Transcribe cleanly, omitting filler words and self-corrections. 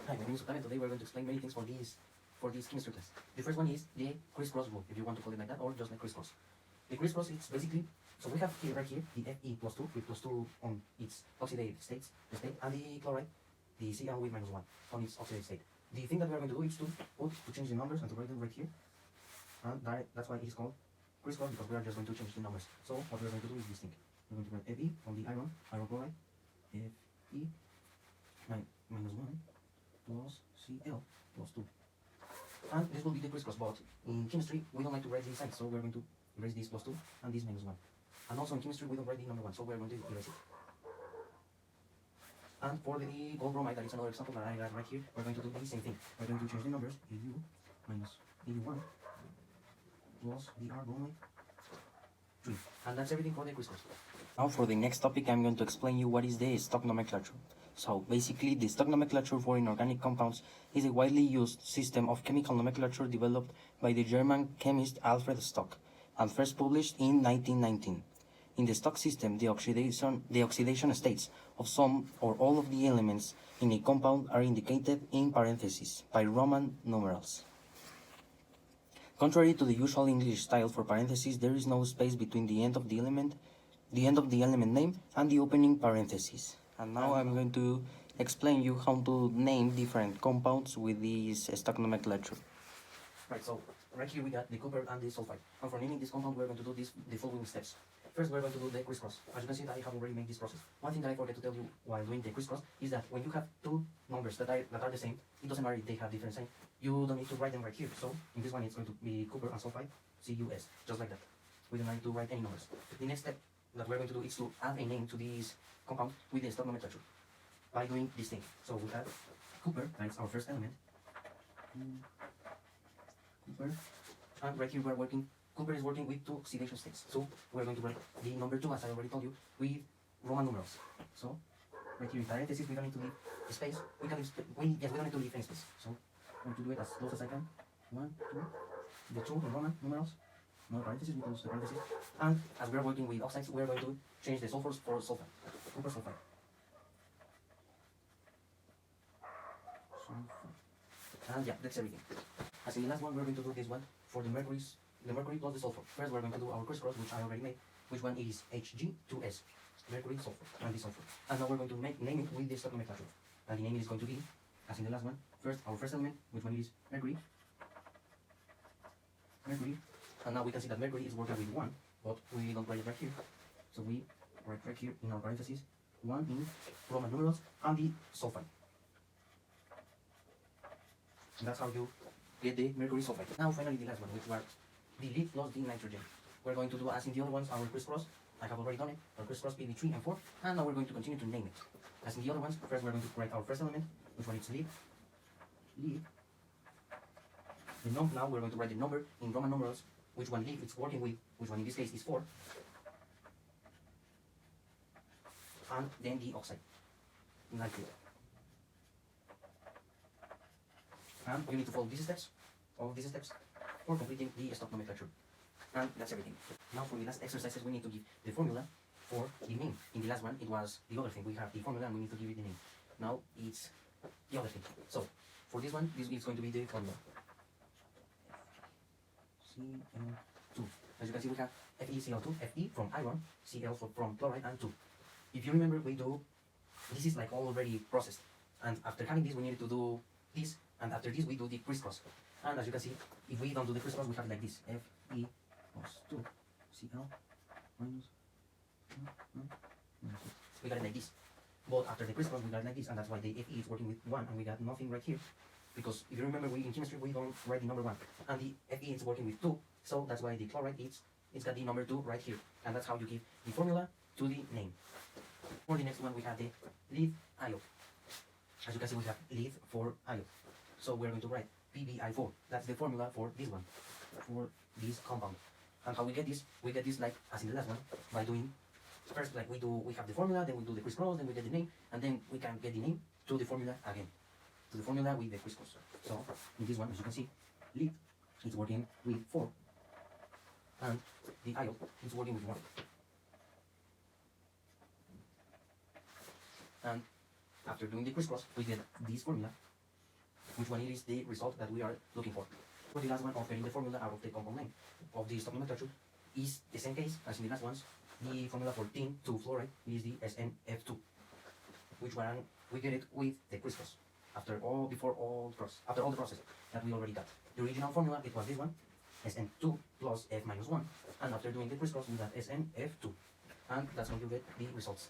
Hi, my name is Octavio. Today we're going to explain many things for this chemistry class. The first one is the crisscross rule, if you want to call it like that, or just like crisscross. The crisscross is basically, so we have here right here the Fe plus 2 with plus 2 on its oxidative states, the state, and the chloride, the Cl with minus 1 on its oxidative state. The thing that we are going to do is to change the numbers and to write them right here. And that's why it is called crisscross, because we are just going to change the numbers. So what we're going to do is this thing. We're going to write Fe on the iron chloride, Fe minus 1 plus Cl plus 2. And this will be the crisscross, but in chemistry we don't like to write these signs, so we're going to erase this plus 2 and this minus 1. And also in chemistry we don't write the number 1, so we're going to erase it. And for the gold bromide, that is another example that I got right here, we're going to do the same thing. We're going to change the numbers, Au minus 81 plus Br bromide 3. And that's everything for the crisscross. Now for the next topic, I'm going to explain you what is the stock nomenclature. So basically, the stock nomenclature for inorganic compounds is a widely used system of chemical nomenclature developed by the German chemist Alfred Stock and first published in 1919. In the Stock system, the oxidation states of some or all of the elements in a compound are indicated in parentheses by Roman numerals. Contrary to the usual English style for parentheses, there is no space between the end of the element name and the opening parentheses. And now I'm going to explain you how to name different compounds with this stock nomenclature. Right, so right here we got the copper and the sulfide. And for naming this compound, we're going to do the following steps. First, we're going to do the crisscross. As you can see, I have already made this process. One thing that I forgot to tell you while doing the crisscross is that when you have two numbers that are the same, it doesn't matter if they have different signs. You don't need to write them right here. So in this one, it's going to be copper and sulfide, CuS, just like that. We don't need to write any numbers. The next step that we're going to do is to add a name to this compound with the stock nomenclature by doing this thing. So we have copper, that's our first element. Copper. And right here we're working, copper is working with two oxidation states. So we're going to write the number 2, as I already told you, with Roman numerals. So right here in parentheses, we don't need to leave space. We don't need to leave any space. So I'm going to do it as close as I can. 1, 2, the 2 in Roman numerals. No parentheses, we close the parentheses. And as we are working with oxides, we are going to change the sulfurs for sulfide. Copper sulfide. And yeah, that's everything. As in the last one, we're going to do this one for the mercury plus the sulfur. First, we're going to do our crisscross, which I already made, which one is Hg2S, mercury, sulfur, and the sulfur. And now we're going to name it with the stock nomenclature. And the name is going to be, as in the last one, first our first element, which one is mercury. And now we can see that mercury is working with 1, but we don't write it right here. So we write right here in our parentheses 1 in Roman numerals and the sulfide. And that's how you get the mercury sulfide. Now finally the last one, which were the lead plus the nitrogen. We're going to do as in the other ones, our crisscross. I have already done it. Our crisscross PB3 and 4. And now we're going to continue to name it. As in the other ones, first we're going to write our first element, which one is lead. Now we're going to write the number in Roman numerals, which one lead it's working with, which one in this case is 4. And then the oxide, nitrate. And you need to follow these steps, all of these steps, for completing the stock nomenclature. And that's everything. Now for the last exercises, we need to give the formula for the name. In the last one, it was the other thing. We have the formula and we need to give it the name. Now it's the other thing. So for this one, this is going to be the formula. Cl2. As you can see, we have FeCl2, Fe from iron, Cl from chloride, and 2. If you remember, this is like already processed. And after having this, we needed to do this. And after this, we do the crisscross. And as you can see, if we don't do the crisscross, we have it like this. Fe plus 2 Cl minus 2. We got it like this. But after the crisscross, we got it like this. And that's why the Fe is working with 1. And we got nothing right here. Because if you remember, in chemistry, we don't write the number 1. And the Fe is working with 2. So that's why the chloride it's got the number 2 right here. And that's how you give the formula to the name. For the next one, we have the lead ion. As you can see, we have lead for ion. So we're going to write PbI4. That's the formula for this one, for this compound. And how we get this like as in the last one, by doing first, like we have the formula, then we do the crisscross, then we get the name, and then we can get the name to the formula again, to the formula with the crisscross. So in this one, as you can see, lead is working with 4, and the ion is working with 1. And after doing the crisscross, we get this formula which one is the result that we are looking for. For the last one of getting the formula out of the compound name of the stoichiometric tube is the same case as in the last ones. The formula for tin 2 fluoride is the SnF2, which one we get it with the crystals after all the process that we already got. The original formula it was this one, Sn2 plus F minus 1, and after doing the crystals we got SnF2, and that's how you get the results.